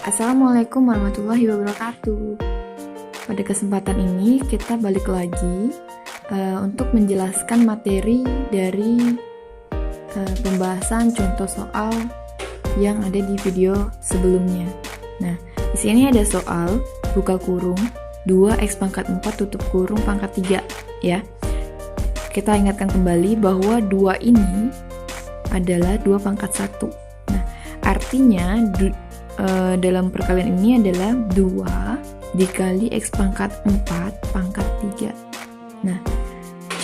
Assalamualaikum warahmatullahi wabarakatuh. Pada kesempatan ini kita balik lagi untuk menjelaskan materi dari pembahasan contoh soal yang ada di video sebelumnya. Nah, di sini ada soal buka kurung 2x pangkat 4 tutup kurung pangkat 3 ya. Kita ingatkan kembali bahwa 2 ini adalah 2 pangkat 1. Nah, artinya dalam perkalian ini adalah 2 dikali x pangkat 4 pangkat 3. Nah,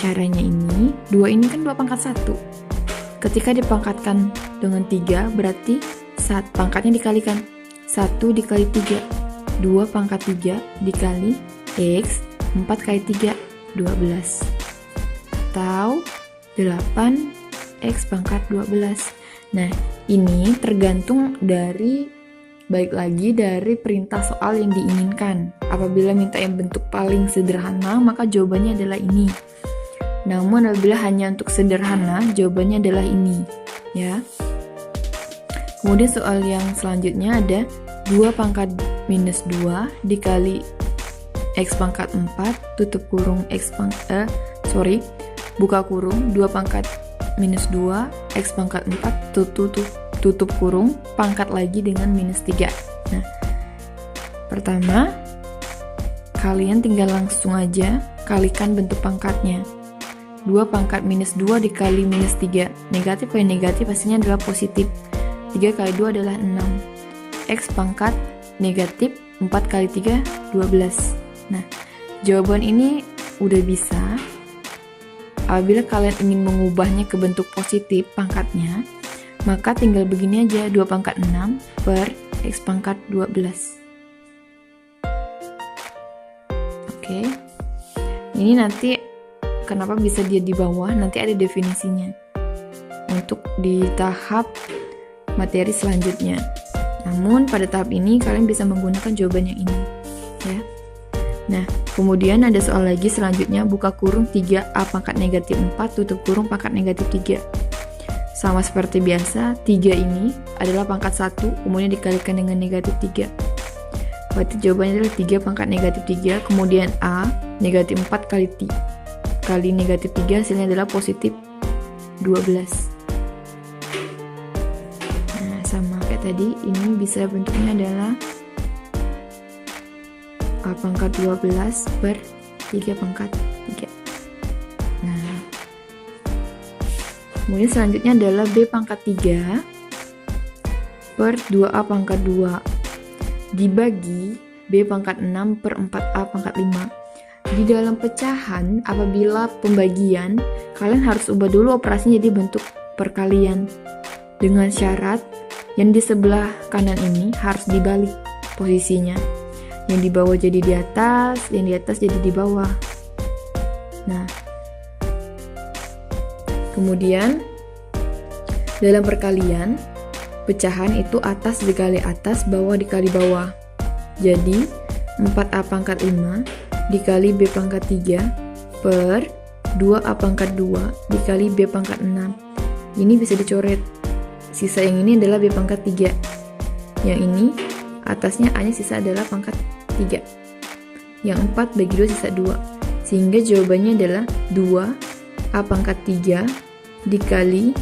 caranya ini 2 ini kan 2 pangkat 1. Ketika dipangkatkan dengan 3 berarti pangkatnya dikalikan 1 dikali 3, 2 pangkat 3 dikali x 4 kali 3, 12 atau 8x pangkat 12. Nah, ini tergantung dari perintah soal yang diinginkan. Apabila minta yang bentuk paling sederhana, maka jawabannya adalah ini. Namun apabila hanya untuk sederhana, jawabannya adalah ini, ya. Kemudian soal yang selanjutnya ada 2 pangkat minus 2 dikali x pangkat 4 tutup kurung buka kurung 2 pangkat minus 2 x pangkat 4 tutup kurung pangkat lagi dengan minus 3. Nah, pertama kalian tinggal langsung aja kalikan bentuk pangkatnya. 2 pangkat minus 2 dikali minus 3, negatif kali negatif hasilnya adalah positif. 3 kali 2 adalah 6. X pangkat negatif 4 kali 3, 12. Nah, jawaban ini udah bisa. Apabila kalian ingin mengubahnya ke bentuk positif pangkatnya, maka tinggal begini aja, 2 pangkat 6 per x pangkat 12. Oke. Ini nanti kenapa bisa dia di bawah, nanti ada definisinya untuk di tahap materi selanjutnya. Namun pada tahap ini kalian bisa menggunakan jawaban yang ini, ya. Nah, kemudian ada soal lagi selanjutnya, buka kurung 3a pangkat negatif 4 tutup kurung pangkat negatif 3. Sama seperti biasa, 3 ini adalah pangkat 1, kemudian dikalikan dengan negatif 3. Berarti jawabannya adalah 3 pangkat negatif 3, kemudian A, negatif 4 kali negatif 3, hasilnya adalah positif 12. Nah, sama kayak tadi, ini bisa bentuknya adalah A pangkat 12 per 3 pangkat 3. Nah, kemudian selanjutnya adalah B pangkat 3 per 2A pangkat 2 dibagi B pangkat 6 per 4A pangkat 5. Di dalam pecahan, apabila pembagian, kalian harus ubah dulu operasinya jadi bentuk perkalian. Dengan syarat yang di sebelah kanan ini harus dibalik posisinya. Yang di bawah jadi di atas, yang di atas jadi di bawah. Nah, kemudian dalam perkalian, pecahan itu atas dikali atas, bawah dikali bawah. Jadi 4A pangkat 5 dikali B pangkat 3 per 2A pangkat 2 dikali B pangkat 6. Ini bisa dicoret. Sisa yang ini adalah B pangkat 3. Yang ini atasnya A nya sisa adalah pangkat 3. Yang 4 bagi 2 sisa 2. Sehingga jawabannya adalah 2A pangkat 3 dikali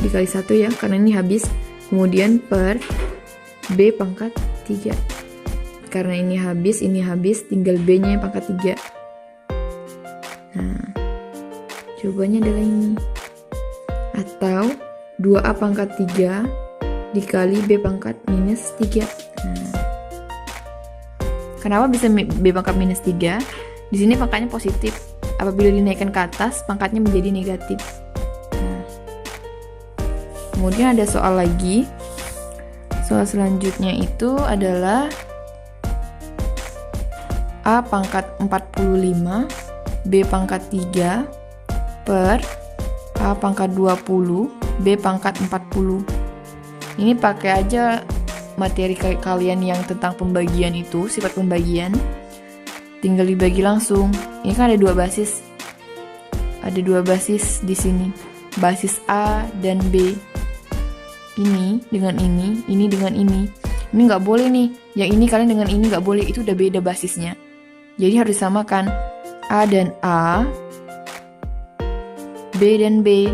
dikali 1 ya, karena ini habis, kemudian per B pangkat 3. Karena ini habis, tinggal B nya yang pangkat 3. Nah, jawabannya adalah ini. Atau 2A pangkat 3 dikali B pangkat minus 3. Nah, kenapa bisa B pangkat minus 3? Di sini pangkatnya positif. Apabila dinaikkan ke atas, pangkatnya menjadi negatif. Nah, kemudian ada soal lagi. Soal selanjutnya itu adalah A pangkat 45 B pangkat 3 per A pangkat 20 B pangkat 40. Ini pakai aja materi kalian yang tentang pembagian itu, sifat pembagian. Tinggal dibagi langsung. Ini kan ada 2 basis. Ada 2 basis di sini. Basis A dan B. ini dengan ini dengan ini. Ini nggak boleh nih, yang ini kalian dengan ini nggak boleh, itu udah beda basisnya. Jadi harus disamakan A dan A, B dan B.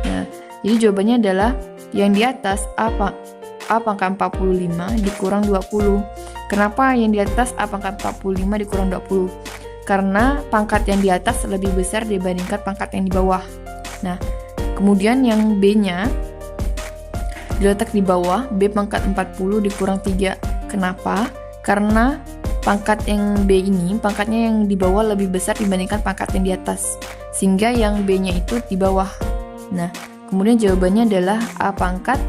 Nah, jadi jawabannya adalah yang di atas A pangkat 45 dikurang 20. Kenapa yang di atas A pangkat 45 dikurang 20? Karena pangkat yang di atas lebih besar dibandingkan pangkat yang di bawah. Nah, kemudian yang B-nya diletak di bawah, B pangkat 40 dikurang 3. Kenapa? Karena pangkat yang B ini, pangkatnya yang di bawah lebih besar dibandingkan pangkat yang di atas. Sehingga yang B-nya itu di bawah. Nah, kemudian jawabannya adalah A pangkat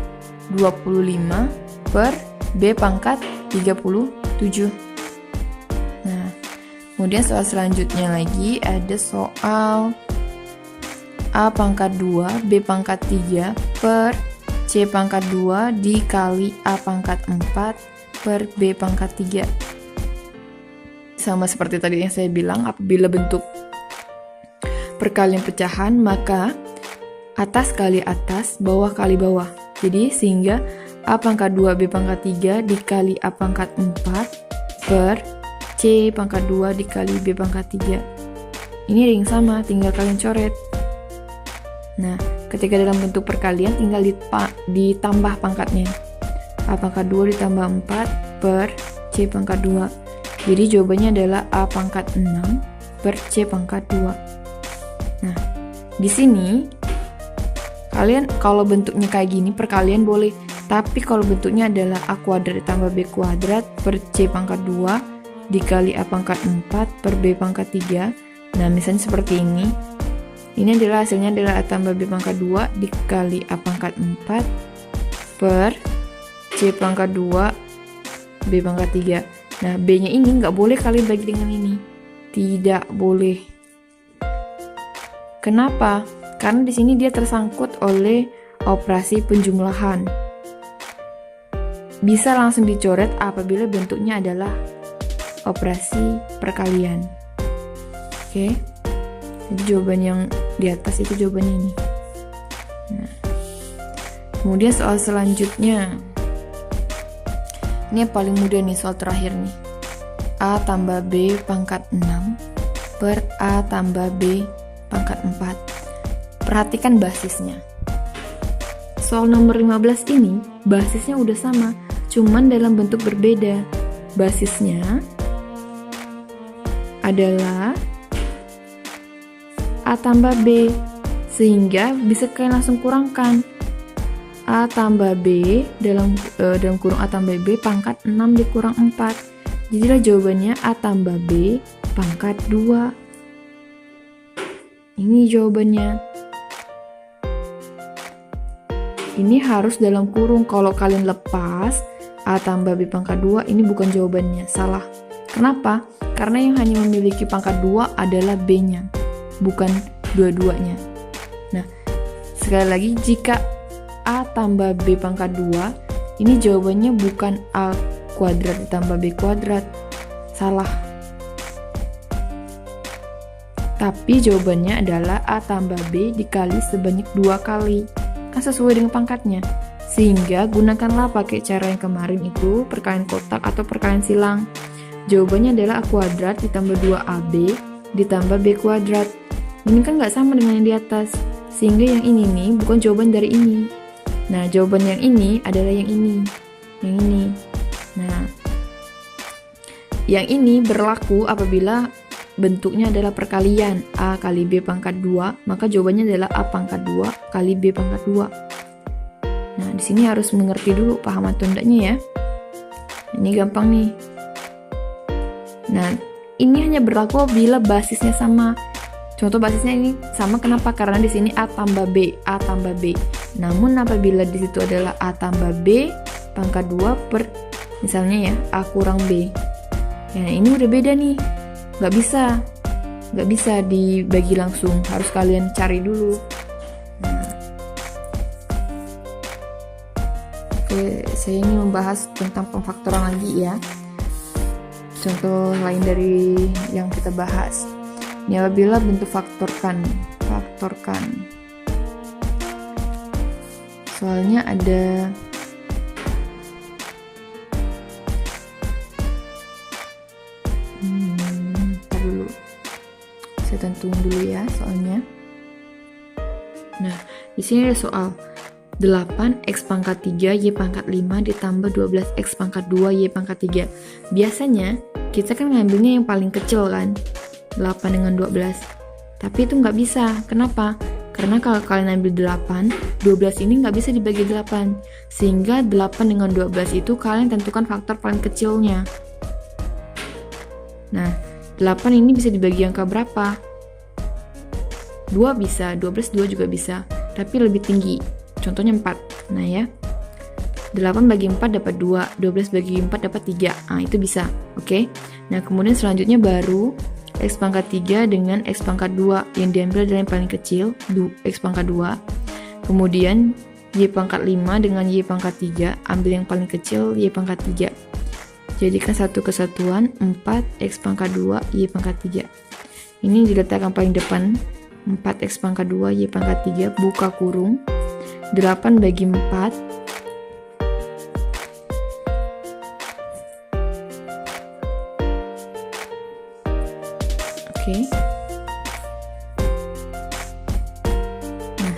25 per B pangkat 37. Nah, kemudian soal selanjutnya lagi ada soal A pangkat 2, B pangkat 3 per C pangkat 2 dikali A pangkat 4 per B pangkat 3. Sama seperti tadi yang saya bilang, apabila bentuk perkalian pecahan, maka atas kali atas, bawah kali bawah. Jadi sehingga A pangkat 2 B pangkat 3 dikali A pangkat 4 per C pangkat 2 dikali B pangkat 3. Ini ring sama, tinggal kalian coret. Nah, ketika dalam bentuk perkalian tinggal ditambah pangkatnya. A pangkat 2 ditambah 4 per C pangkat 2. Jadi jawabannya adalah A pangkat 6 per C pangkat 2. Nah, di sini kalian kalau bentuknya kayak gini perkalian boleh, tapi kalau bentuknya adalah A kuadrat ditambah B kuadrat per C pangkat 2 dikali A pangkat 4 per B pangkat 3. Nah, misalnya seperti ini. Ini adalah hasilnya adalah A tambah B pangkat 2 dikali A pangkat 4 per C pangkat 2 B pangkat 3. Nah, B-nya ini nggak boleh kalian bagi dengan ini. Tidak boleh. Kenapa? Karena di sini dia tersangkut oleh operasi penjumlahan. Bisa langsung dicoret apabila bentuknya adalah operasi perkalian. Oke. Jadi jawaban yang di atas itu jawabannya ini. Nah, kemudian soal selanjutnya. Ini yang paling mudah nih, soal terakhir nih. A tambah B pangkat 6 per A tambah B pangkat 4. Perhatikan basisnya. Soal nomor 15 ini, basisnya udah sama, cuman dalam bentuk berbeda. Basisnya adalah A tambah B, sehingga bisa kalian langsung kurangkan. A tambah B dalam kurung A tambah B pangkat 6 dikurang 4. Jadilah jawabannya A tambah B pangkat 2. Ini jawabannya. Ini harus dalam kurung. Kalau kalian lepas A tambah B pangkat 2, ini bukan jawabannya, salah. Kenapa? Karena yang hanya memiliki pangkat 2 adalah B-nya, bukan dua-duanya. Nah, sekali lagi, jika A tambah B pangkat 2, ini jawabannya bukan A kuadrat ditambah B kuadrat. Salah. Tapi jawabannya adalah A tambah B dikali sebanyak 2 kali. Kan sesuai dengan pangkatnya. Sehingga gunakanlah pakai cara yang kemarin itu, perkalian kotak atau perkalian silang. Jawabannya adalah A kuadrat ditambah 2AB ditambah B kuadrat. Ini kan nggak sama dengan yang di atas. Sehingga yang ini nih bukan jawaban dari ini. Nah, jawaban yang ini adalah yang ini. Yang ini. Nah, yang ini berlaku apabila bentuknya adalah perkalian A kali B pangkat 2, maka jawabannya adalah A pangkat 2 kali B pangkat 2. Nah, di sini harus mengerti dulu paham atau enggaknya ya. Ini gampang nih. Nah, ini hanya berlaku bila basisnya sama. Contoh basisnya ini sama, kenapa? Karena di sini A tambah B, A tambah B. Namun apabila di situ adalah A tambah B pangkat 2 per misalnya ya A kurang B. Ya, ini udah beda nih. Nggak bisa dibagi langsung, harus kalian cari dulu. Nah. Oke, saya ini membahas tentang pemfaktoran lagi ya. Contoh lain dari yang kita bahas. Ini apabila bentuk faktorkan. Soalnya ada Saya tentuin dulu ya soalnya. Nah, di sini ada soal 8x pangkat 3 y pangkat 5 ditambah 12x pangkat 2 y pangkat 3. Biasanya kita kan ngambilnya yang paling kecil kan, 8 dengan 12. Tapi itu nggak bisa. Kenapa? Karena kalau kalian ambil 8, 12 ini nggak bisa dibagi 8. Sehingga 8 dengan 12 itu kalian tentukan faktor paling kecilnya. Nah, 8 ini bisa dibagi angka berapa? 2 bisa, 12 2 juga bisa, tapi lebih tinggi. Contohnya 4. Nah ya, 8 bagi 4 dapat 2, 12 bagi 4 dapat 3. Nah itu bisa, oke? Nah kemudian selanjutnya baru x pangkat 3 dengan x pangkat 2 yang diambil dari yang paling kecil, x pangkat 2. Kemudian y pangkat 5 dengan y pangkat 3, ambil yang paling kecil, y pangkat 3. Jadikan satu kesatuan, 4x pangkat 2, y pangkat 3. Ini diletakkan paling depan, 4x pangkat 2, y pangkat 3, buka kurung, 8 bagi 4, oke. Nah,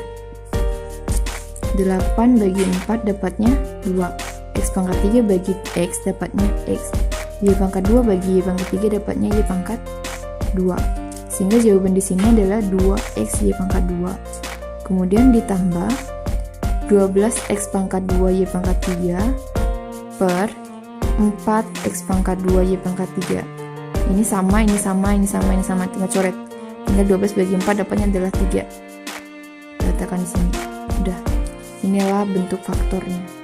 8 bagi 4 dapatnya 2, x pangkat 3 bagi x dapatnya x, y pangkat 2 bagi y pangkat 3 dapatnya y pangkat 2. Sehingga jawaban di sini adalah 2x y pangkat 2. Kemudian ditambah 12x pangkat 2 y pangkat 3 per 4x pangkat 2 y pangkat 3. Ini sama, ini sama, ini sama, ini sama, tinggal coret. Tinggal 12 bagi 4 dapatnya adalah 3. Letakkan di sini. Udah. Inilah bentuk faktornya.